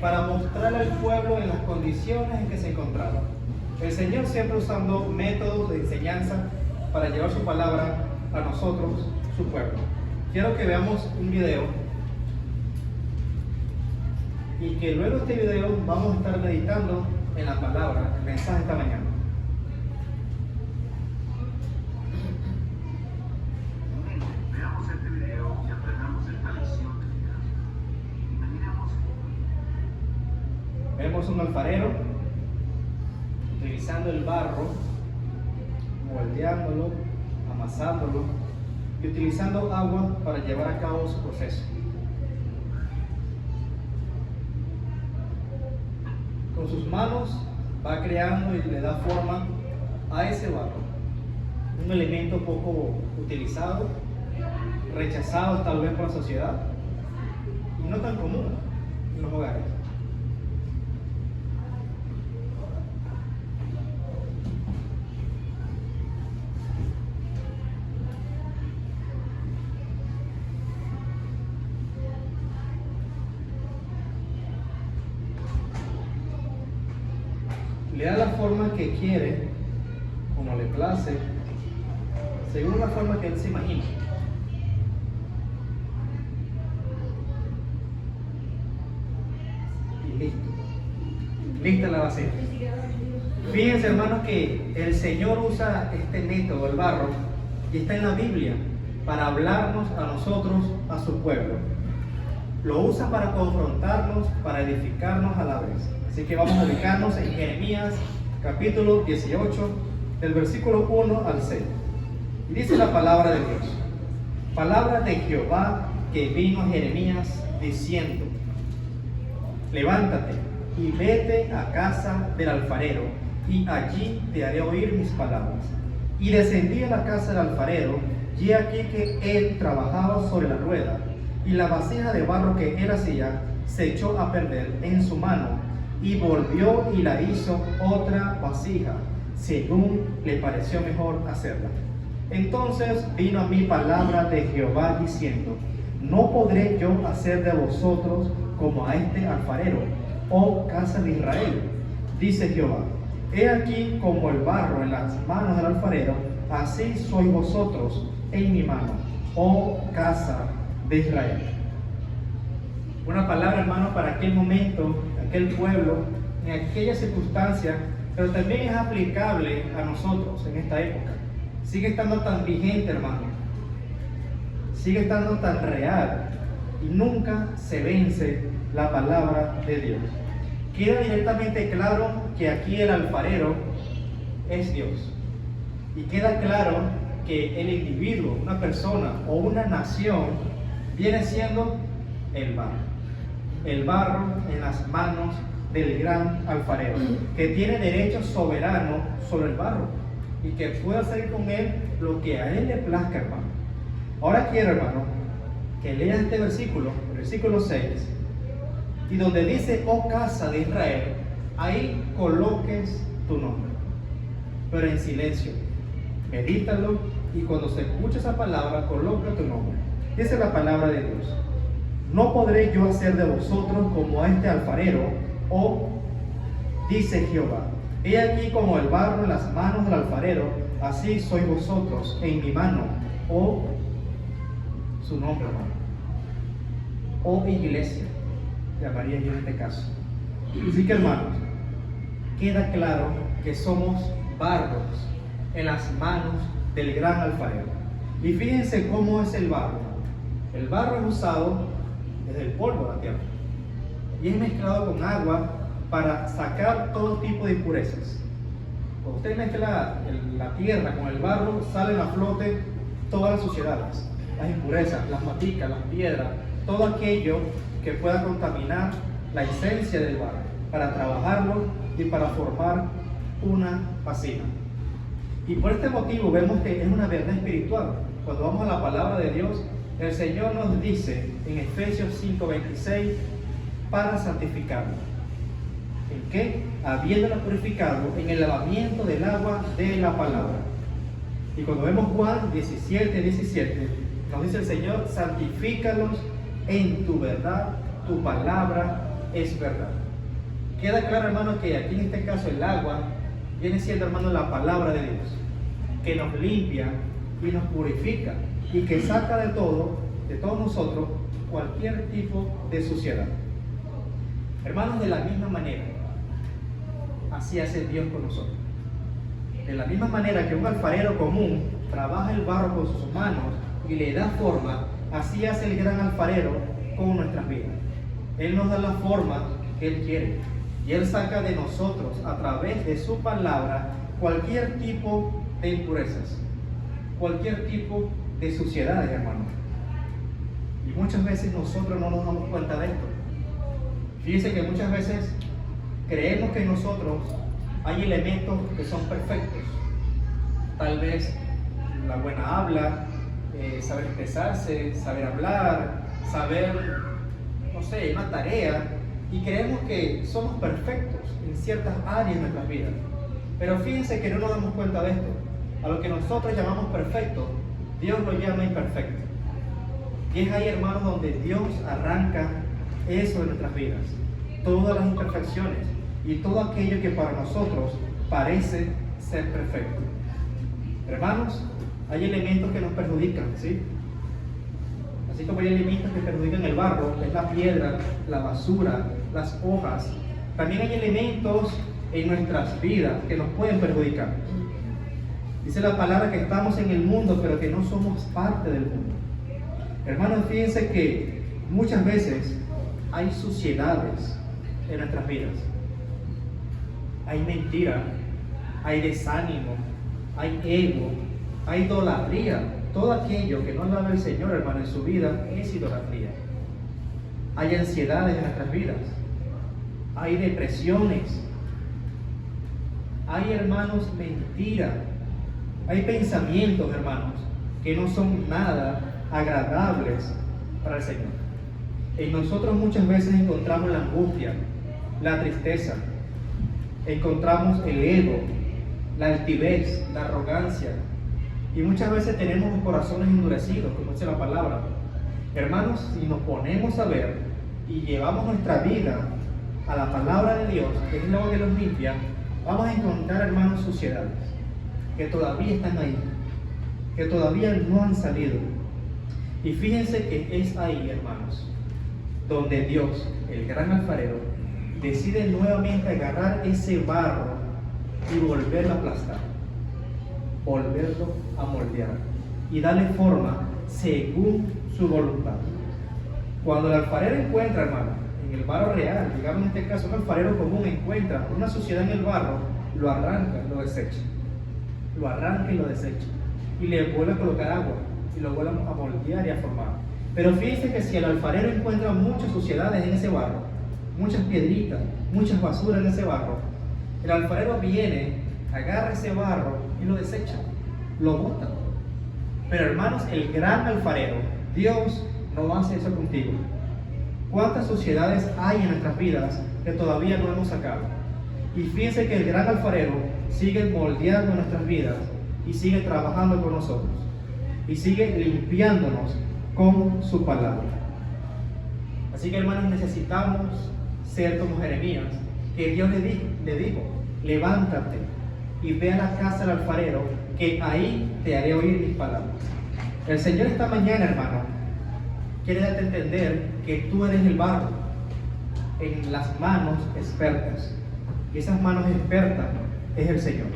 para mostrarle al pueblo en las condiciones en que se encontraba. El Señor siempre usando métodos de enseñanza para llevar su palabra a nosotros, su pueblo. Quiero que veamos un video y que luego de este video vamos a estar meditando en la palabra, el mensaje esta mañana. Veamos este video y aprendamos esta lección de vida. Imaginemos. Vemos un alfarero utilizando el barro, moldeándolo, amasándolo y utilizando agua para llevar a cabo su proceso. Con sus manos va creando y le da forma a ese barro, un elemento poco utilizado, rechazado tal vez por la sociedad y no tan común en los hogares. Le da la forma que quiere, como le place, según la forma que él se imagina. Y listo. Lista la vasija. Fíjense, hermanos, que el Señor usa este método, el barro, y está en la Biblia, para hablarnos a nosotros, a su pueblo. Lo usa para confrontarnos, para edificarnos a la vez. Así que vamos a ubicarnos en Jeremías capítulo 18, del versículo 1 al 6. Y dice la palabra de Dios: palabra de Jehová que vino a Jeremías diciendo: levántate y vete a casa del alfarero, y allí te haré oír mis palabras. Y descendí a la casa del alfarero, y aquí que él trabajaba sobre la rueda, y la vasija de barro que él hacía se echó a perder en su mano, y volvió y la hizo otra vasija, según le pareció mejor hacerla. Entonces vino a mí palabra de Jehová diciendo: no podré yo hacer de vosotros como a este alfarero, oh casa de Israel, dice Jehová. He aquí como el barro en las manos del alfarero, así sois vosotros en mi mano, oh casa de Israel. Una palabra, hermano, para aquel momento, aquel pueblo, en aquella circunstancia, pero también es aplicable a nosotros en esta época. Sigue estando tan vigente, hermano. Sigue estando tan real y nunca se vence la palabra de Dios. Queda directamente claro que aquí el alfarero es Dios. Y queda claro que el individuo, una persona o una nación viene siendo el barro. El barro en las manos del gran alfarero, que tiene derecho soberano sobre el barro y que puede hacer con él lo que a él le plazca, hermano. Ahora quiero, hermano, que leas este versículo, el versículo 6, y donde dice, oh casa de Israel, ahí coloques tu nombre, pero en silencio. Medítalo y cuando se escuche esa palabra, coloca tu nombre. Dice la palabra de Dios: no podré yo hacer de vosotros como a este alfarero, o dice Jehová. He aquí como el barro en las manos del alfarero, así sois vosotros en mi mano, o su nombre, hermano, o iglesia, llamaría yo en este caso. Así que, hermanos, queda claro que somos barros en las manos del gran alfarero. Y fíjense cómo es el barro. El barro es usado desde el polvo de la tierra y es mezclado con agua para sacar todo tipo de impurezas. Cuando usted mezcla la tierra con el barro, salen a flote todas las suciedades, las impurezas, las maticas, las piedras, todo aquello que pueda contaminar la esencia del barro, para trabajarlo y para formar una vasija. Y por este motivo vemos que es una verdad espiritual. Cuando vamos a la palabra de Dios, el Señor nos dice en Efesios 5:26, para santificarlo. ¿En qué? Habiéndola purificado en el lavamiento del agua de la palabra. Y cuando vemos Juan 17:17, nos dice el Señor: santifícalos en tu verdad, tu palabra es verdad. Queda claro, hermano, que aquí en este caso el agua viene siendo, hermano, la palabra de Dios, que nos limpia y nos purifica y que saca de todos nosotros, cualquier tipo de suciedad. Hermanos, de la misma manera, así hace Dios con nosotros. De la misma manera que un alfarero común trabaja el barro con sus manos y le da forma, así hace el gran alfarero con nuestras vidas. Él nos da la forma que Él quiere y Él saca de nosotros, a través de su palabra, cualquier tipo de impurezas, cualquier tipo de suciedades, hermano. Y muchas veces nosotros no nos damos cuenta de esto. Fíjense que muchas veces creemos que en nosotros hay elementos que son perfectos. Tal vez la buena habla, saber expresarse, saber hablar, saber, no sé, una tarea. Y creemos que somos perfectos en ciertas áreas de nuestras vidas. Pero fíjense que no nos damos cuenta de esto. A lo que nosotros llamamos perfecto, Dios lo llama imperfecto. Y es ahí, hermanos, donde Dios arranca eso de nuestras vidas. Todas las imperfecciones y todo aquello que para nosotros parece ser perfecto. Hermanos, hay elementos que nos perjudican, ¿sí? Así como hay elementos que perjudican el barro, que es la piedra, la basura, las hojas. También hay elementos en nuestras vidas que nos pueden perjudicar. Dice la palabra que estamos en el mundo, pero que no somos parte del mundo. Hermanos, fíjense que muchas veces hay suciedades en nuestras vidas. Hay mentira, hay desánimo, hay ego, hay idolatría. Todo aquello que no alaba el Señor, hermano, en su vida es idolatría. Hay ansiedades en nuestras vidas. Hay depresiones. Hay, hermanos, mentira. Hay pensamientos, hermanos, que no son nada agradables para el Señor. En nosotros muchas veces encontramos la angustia, la tristeza, encontramos el ego, la altivez, la arrogancia, y muchas veces tenemos los corazones endurecidos, como dice la palabra. Hermanos, si nos ponemos a ver y llevamos nuestra vida a la palabra de Dios, que es el agua que los limpia, vamos a encontrar, hermanos, suciedades que todavía están ahí, que todavía no han salido. Y fíjense que es ahí, hermanos, donde Dios, el gran alfarero, decide nuevamente agarrar ese barro y volverlo a aplastar, volverlo a moldear y darle forma según su voluntad. Cuando el alfarero encuentra, hermano, en el barro real, digamos en este caso un alfarero común, encuentra una suciedad en el barro, lo arranca, lo desecha, lo arranca y lo desecha, y le vuelve a colocar agua y lo vuelve a moldear y a formar. Pero fíjense que si el alfarero encuentra muchas suciedades en ese barro, muchas piedritas, muchas basuras en ese barro, el alfarero viene, agarra ese barro y lo desecha, lo bota. Pero hermanos, el gran alfarero, Dios, no hace eso contigo. ¿Cuántas suciedades hay en nuestras vidas que todavía no hemos sacado? Y fíjense que el gran alfarero sigue moldeando nuestras vidas y sigue trabajando con nosotros y sigue limpiándonos con su palabra. Así que, hermanos, necesitamos ser como Jeremías, que Dios le dijo, levántate y ve a la casa del alfarero, que ahí te haré oír mis palabras. El Señor esta mañana, hermano, quiere darte a entender que tú eres el barro en las manos expertas, y esas manos expertas es el Señor.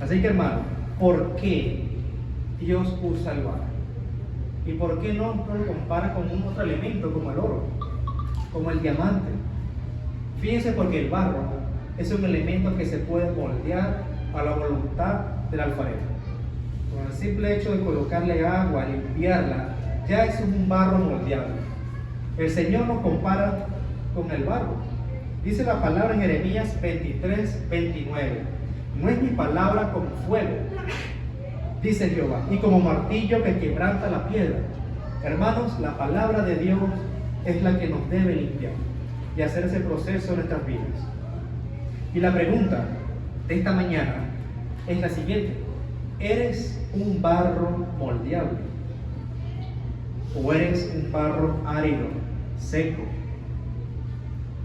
Así que, hermano, ¿por qué Dios usa el barro? ¿Y por qué no lo compara con un otro elemento como el oro, como el diamante? Fíjense, porque el barro es un elemento que se puede moldear a la voluntad del alfarero. Con el simple hecho de colocarle agua, limpiarla, ya es un barro moldeable. El Señor nos compara con el barro. Dice la palabra en Jeremías 23:29. No es mi palabra como fuego, dice Jehová, y como martillo que quebranta la piedra. Hermanos, la palabra de Dios es la que nos debe limpiar y hacer ese proceso en nuestras vidas. Y la pregunta de esta mañana es la siguiente: ¿eres un barro moldeable? ¿O eres un barro árido, seco?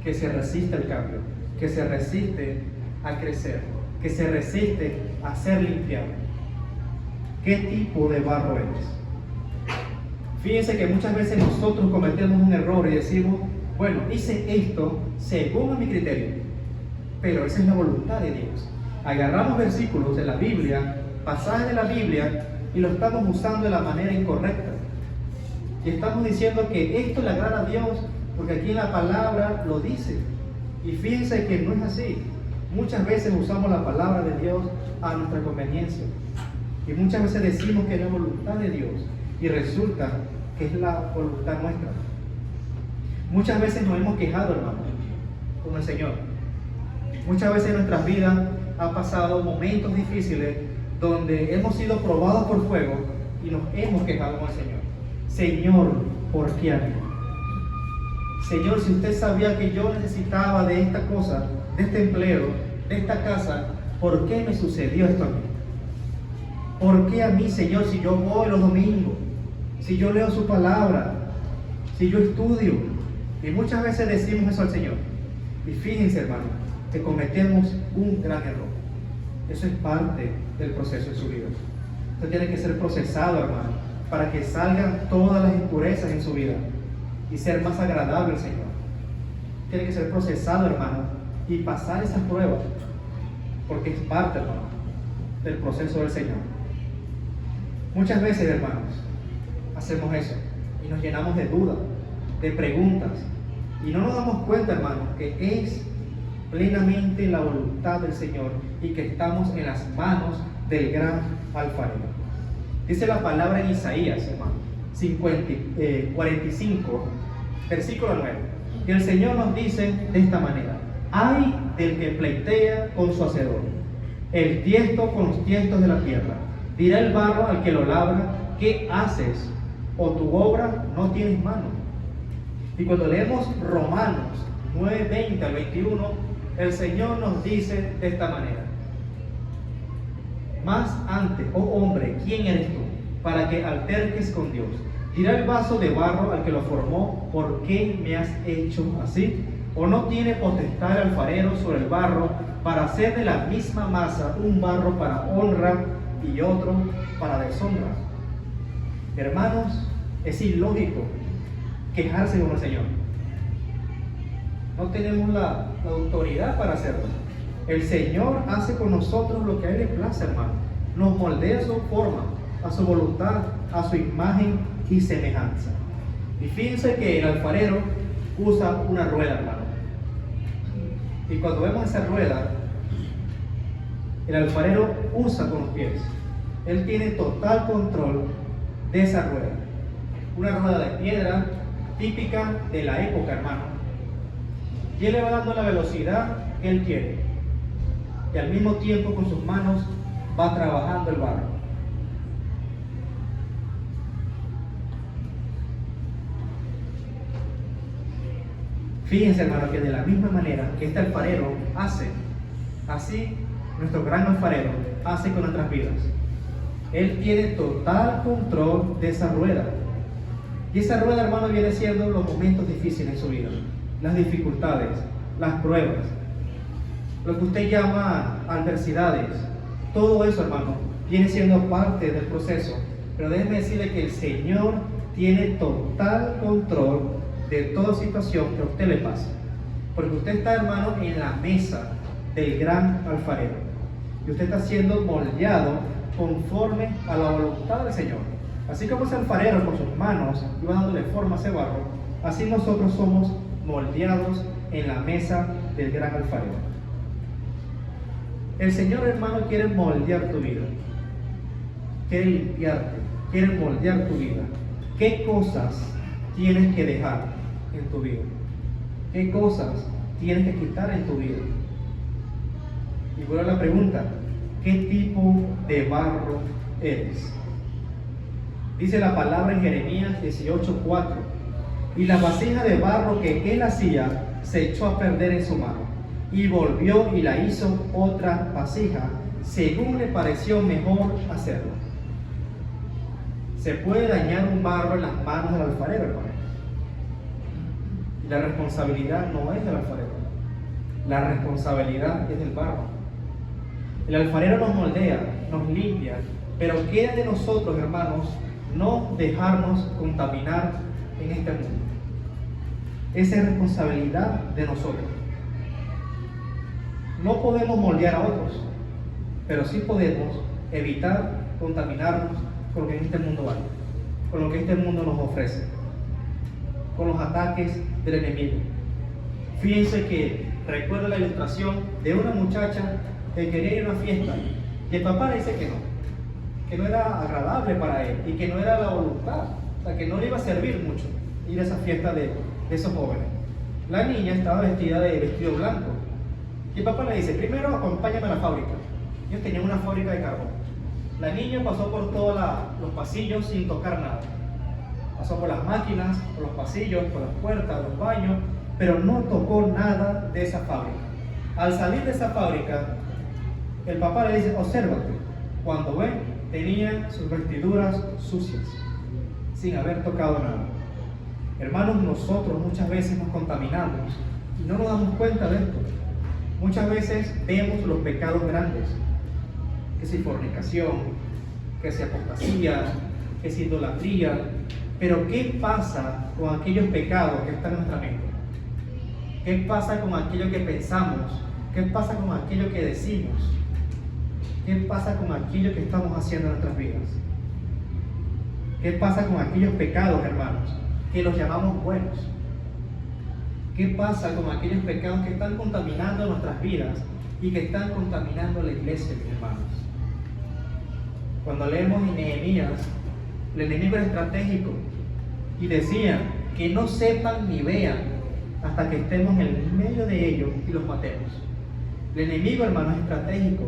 que se resiste al cambio, que se resiste a crecer, que se resiste a ser limpiado. ¿Qué tipo de barro eres? Fíjense que muchas veces nosotros cometemos un error y decimos, bueno, hice esto según mi criterio, pero esa es la voluntad de Dios. Agarramos versículos de la Biblia, pasajes de la Biblia, y lo estamos usando de la manera incorrecta. Y estamos diciendo que esto le agrada a Dios porque aquí en la palabra lo dice. Y fíjense que no es así. Muchas veces usamos la palabra de Dios a nuestra conveniencia. Y muchas veces decimos que es la voluntad de Dios y resulta que es la voluntad nuestra. Muchas veces nos hemos quejado, hermano, con el Señor. Muchas veces en nuestras vidas han pasado momentos difíciles donde hemos sido probados por fuego y nos hemos quejado con el Señor. Señor, ¿por qué a mí? Señor, si usted sabía que yo necesitaba de esta cosa, de este empleo, de esta casa, ¿por qué me sucedió esto a mí? ¿Por qué a mí, Señor, si yo voy los domingos, si yo leo su palabra, si yo estudio? Y muchas veces decimos eso al Señor. Y fíjense, hermano, que cometemos un gran error. Eso es parte del proceso en su vida. Usted tiene que ser procesado, hermano, para que salgan todas las impurezas en su vida y ser más agradable al Señor. Tiene que ser procesado, hermano, y pasar esas pruebas, porque es parte, hermano, del proceso del Señor. Muchas veces, hermanos, hacemos eso y nos llenamos de dudas, de preguntas, y no nos damos cuenta, hermanos, que es plenamente la voluntad del Señor y que estamos en las manos del gran alfarero. Dice la palabra en Isaías, hermano, 45, versículo 9, que el Señor nos dice de esta manera: ay del que pleitea con su hacedor, el tiesto con los tiestos de la tierra. Dirá el barro al que lo labra: ¿qué haces? ¿O tu obra no tienes mano? Y cuando leemos Romanos 9, 20 al 21, el Señor nos dice de esta manera: más antes, oh hombre, ¿quién eres tú para que alterques con Dios? Dirá el vaso de barro al que lo formó: ¿por qué me has hecho así? ¿O no tiene potestad el alfarero sobre el barro para hacer de la misma masa un barro para honra y otro para deshonra? Hermanos, es ilógico quejarse con el Señor. No tenemos la autoridad para hacerlo. El Señor hace con nosotros lo que a Él le place, hermano. Nos moldea a su forma, a su voluntad, a su imagen y semejanza. Y fíjense que el alfarero usa una rueda, hermano. Y cuando vemos esa rueda, el alfarero usa con los pies. Él tiene total control de esa rueda. Una rueda de piedra típica de la época, hermano. Y él le va dando la velocidad que él quiere. Y al mismo tiempo con sus manos va trabajando el barro. Fíjense, hermano, que de la misma manera que este alfarero hace, así nuestro gran alfarero hace con nuestras vidas. Él tiene total control de esa rueda. Y esa rueda, hermano, viene siendo los momentos difíciles en su vida, las dificultades, las pruebas, lo que usted llama adversidades. Todo eso, hermano, viene siendo parte del proceso. Pero déjeme decirle que el Señor tiene total control de toda situación que a usted le pase. Porque usted está, hermano, en la mesa del gran alfarero. Y usted está siendo moldeado conforme a la voluntad del Señor. Así como ese alfarero con sus manos iba dándole forma a ese barro, así nosotros somos moldeados en la mesa del gran alfarero. El Señor, hermano, quiere moldear tu vida, quiere limpiarte, quiere moldear tu vida. ¿Qué cosas tienes que dejar en tu vida? ¿Qué cosas tienes que quitar en tu vida? Y vuelvo a la pregunta: ¿qué tipo de barro eres? Dice la palabra en Jeremías 18:4: y la vasija de barro que él hacía se echó a perder en su mano, y volvió y la hizo otra vasija, según le pareció mejor hacerlo. Se puede dañar un barro en las manos del alfarero, hermano. Y la responsabilidad no es del alfarero, la responsabilidad es del barro. El alfarero nos moldea, nos limpia, pero queda de nosotros, hermanos, no dejarnos contaminar en este mundo. Esa es responsabilidad de nosotros. No podemos moldear a otros, pero sí podemos evitar contaminarnos con lo que en este mundo hay, con lo que este mundo nos ofrece, con los ataques del enemigo. Fíjense que recuerdo la ilustración de una muchacha que quería ir a una fiesta y el papá le dice que no era agradable para él y que no era la voluntad, o sea, que no le iba a servir mucho ir a esa fiesta de esos jóvenes. La niña estaba vestida de vestido blanco y el papá le dice: primero acompáñame a la fábrica. Ellos tenían una fábrica de carbón. La niña pasó por todos los pasillos sin tocar nada. Pasó por las máquinas, por los pasillos, por las puertas, los baños, pero no tocó nada de esa fábrica. Al salir de esa fábrica, el papá le dice: obsérvate. Cuando ve, tenía sus vestiduras sucias, sin haber tocado nada. Hermanos, nosotros muchas veces nos contaminamos y no nos damos cuenta de esto. Muchas veces vemos los pecados grandes, que si fornicación, que si apostasía, que si idolatría, pero ¿qué pasa con aquellos pecados que están en nuestra mente? ¿Qué pasa con aquello que pensamos? ¿Qué pasa con aquello que decimos? ¿Qué pasa con aquello que estamos haciendo en nuestras vidas? ¿Qué pasa con aquellos pecados, hermanos, que los llamamos buenos? ¿Qué pasa con aquellos pecados que están contaminando nuestras vidas y que están contaminando la iglesia, mis hermanos? Cuando leemos en Nehemías, el enemigo era estratégico y decía que no sepan ni vean hasta que estemos en el medio de ellos y los matemos. El enemigo, hermano, es estratégico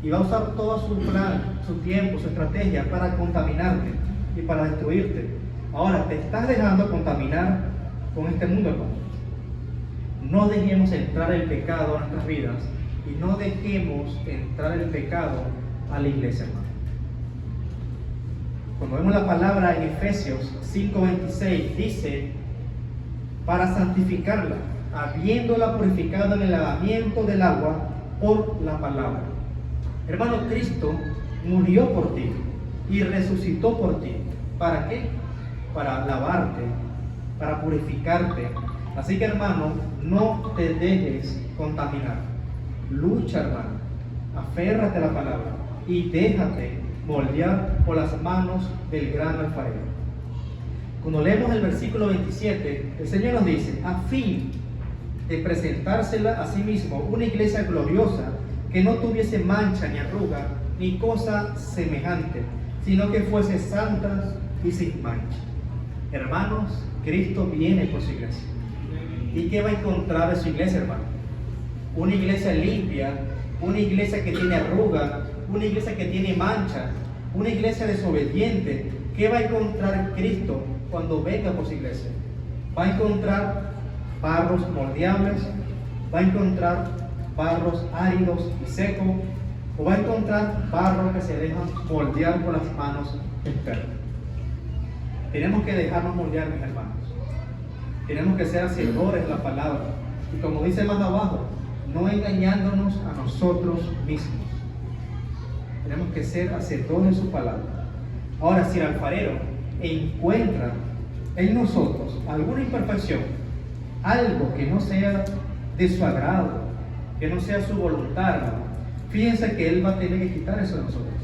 y va a usar todo su plan, su tiempo, su estrategia para contaminarte y para destruirte. Ahora, te estás dejando contaminar con este mundo, hermano. No dejemos entrar el pecado a nuestras vidas y no dejemos entrar el pecado a la iglesia, hermano. Cuando vemos la palabra en Efesios 5:26, dice: para santificarla, habiéndola purificado en el lavamiento del agua por la palabra. Hermano, Cristo murió por ti y resucitó por ti. ¿Para qué? Para lavarte, para purificarte. Así que, hermano, no te dejes contaminar. Lucha, hermano, aférrate a la palabra y déjate moldear por las manos del gran alfarero. Cuando leemos el versículo 27, el Señor nos dice: a fin de presentársela a sí mismo una iglesia gloriosa, que no tuviese mancha ni arruga ni cosa semejante, sino que fuese santa y sin mancha. Hermanos, Cristo viene por su iglesia. ¿Y qué va a encontrar de su iglesia, hermano? Una iglesia limpia, una iglesia que tiene arruga, una iglesia que tiene mancha, una iglesia desobediente. ¿Qué va a encontrar Cristo cuando venga por su iglesia? Va a encontrar barros moldeables, va a encontrar barros áridos y secos, o va a encontrar barros que se dejan moldear por las manos expertas. Tenemos que dejarnos moldear, mis hermanos. Tenemos que ser hacedores de la palabra. Y como dice más abajo, no engañándonos a nosotros mismos. Tenemos que ser hacedores de su palabra. Ahora, si el alfarero encuentra en nosotros alguna imperfección, algo que no sea de su agrado, que no sea su voluntad, fíjense que él va a tener que quitar eso de nosotros.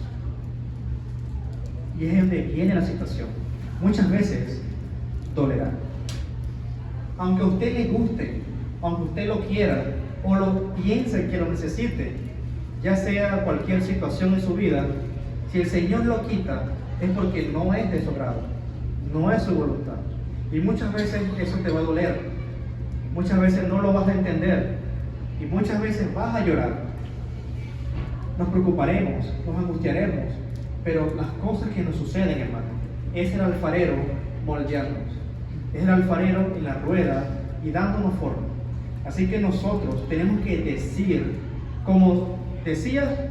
Y es donde viene la situación. Muchas veces dolerá. Aunque a usted le guste, aunque usted lo quiera o lo piense que lo necesite, ya sea cualquier situación en su vida, si el Señor lo quita es porque no es de su agrado, no es su voluntad. Y muchas veces eso te va a doler, muchas veces no lo vas a entender y muchas veces vas a llorar. Nos preocuparemos, nos angustiaremos, pero las cosas que nos suceden, hermano, es el alfarero moldeándonos, es el alfarero en la rueda y dándonos forma. Así que nosotros tenemos que decir, como decía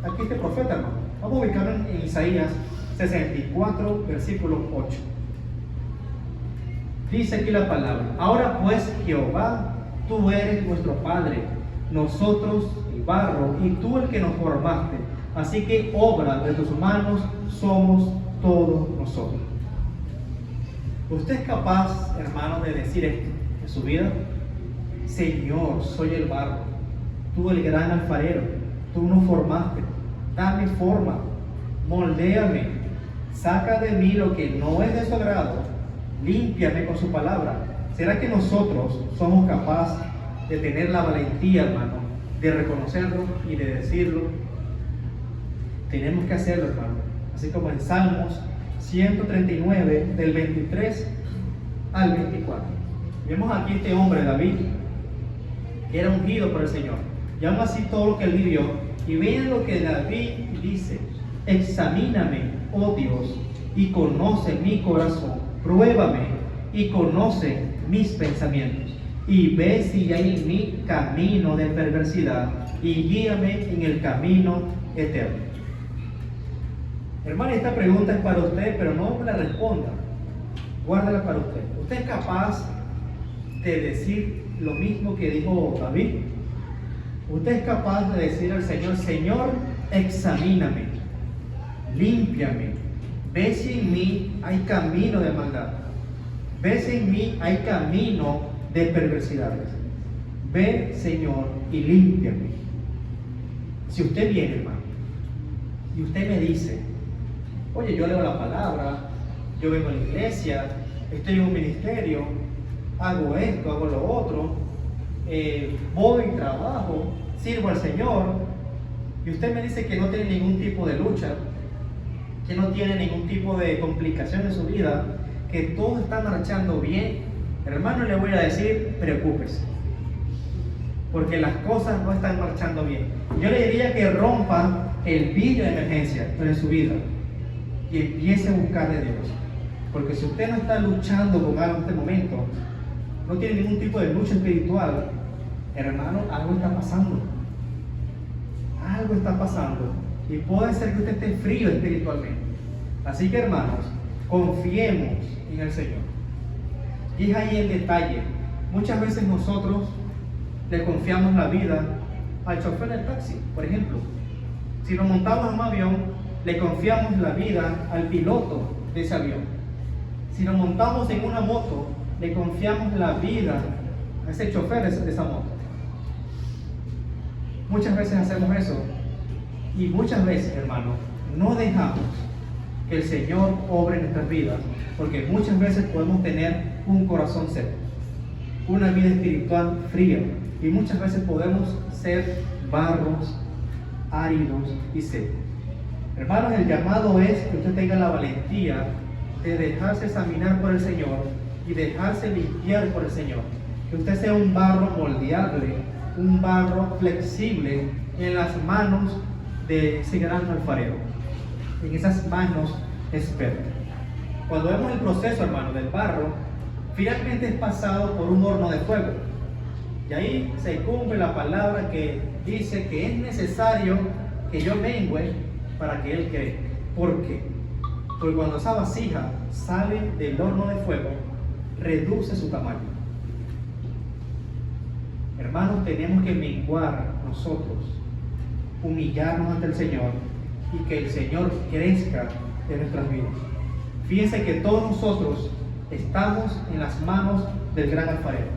aquí este profeta, hermano. Vamos a ubicarlo en Isaías 64, versículo 8. Dice aquí la palabra: ahora pues, Jehová, tú eres nuestro Padre, nosotros el barro, y tú el que nos formaste. Así que obra de tus manos somos todos nosotros. ¿Usted es capaz, hermano, de decir esto en su vida? Señor, soy el barro, tú el gran alfarero, tú nos formaste, dame forma, moldéame, saca de mí lo que no es de su agrado, límpiame con su palabra. ¿Será que nosotros somos capaces de tener la valentía, hermano, de reconocerlo y de decirlo? Tenemos que hacerlo, hermano. Así como en Salmos 139, del 23 al 24. Vemos aquí este hombre, David, que era ungido por el Señor. Y aún así todo lo que él vivió. Y vean lo que David dice: examíname, oh Dios, y conoce mi corazón. Pruébame y conoce mis pensamientos. Y ve si hay en mí camino de perversidad, y guíame en el camino eterno. Hermano, esta pregunta es para usted, pero no me la responda. Guárdala para usted. ¿Usted es capaz de decir lo mismo que dijo David? ¿Usted es capaz de decir al Señor: Señor, examíname, límpiame, ve si en mí hay camino de maldad, ve si en mí hay camino de perversidades? Ve, Señor, y límpiame. Si usted viene, hermano, y usted me dice: oye, yo leo la palabra, yo vengo a la iglesia, estoy en un ministerio, hago esto, hago lo otro, voy, trabajo, sirvo al Señor, y usted me dice que no tiene ningún tipo de lucha, que no tiene ningún tipo de complicación en su vida, que todo está marchando bien, hermano, le voy a decir: preocúpese, porque las cosas no están marchando bien. Yo le diría que rompa el vidrio de emergencia en su vida y empiece a buscar de Dios. Porque si usted no está luchando con algo en este momento, no tiene ningún tipo de lucha espiritual, hermano, algo está pasando. Algo está pasando. Y puede ser que usted esté frío espiritualmente. Así que, hermanos, confiemos en el Señor. Y es ahí el detalle. Muchas veces nosotros le confiamos la vida al chofer del taxi, por ejemplo. Si nos montamos en un avión, le confiamos la vida al piloto de ese avión. Si nos montamos en una moto, le confiamos la vida a ese chofer de esa moto. Muchas veces hacemos eso, y muchas veces, hermano, no dejamos que el Señor obre en nuestras vidas, porque muchas veces podemos tener un corazón seco, una vida espiritual fría, y muchas veces podemos ser barros, áridos y secos. Hermanos, el llamado es que usted tenga la valentía de dejarse examinar por el Señor y dejarse limpiar por el Señor. Que usted sea un barro moldeable, un barro flexible en las manos de ese gran alfarero, en esas manos expertas. Cuando vemos el proceso, hermano, del barro, finalmente es pasado por un horno de fuego. Y ahí se cumple la palabra que dice que es necesario que yo mengüe para que Él crezca. ¿Por qué? Porque cuando esa vasija sale del horno de fuego, reduce su tamaño. Hermanos, tenemos que menguar nosotros, humillarnos ante el Señor y que el Señor crezca en nuestras vidas. Fíjense que todos nosotros estamos en las manos del gran alfarero.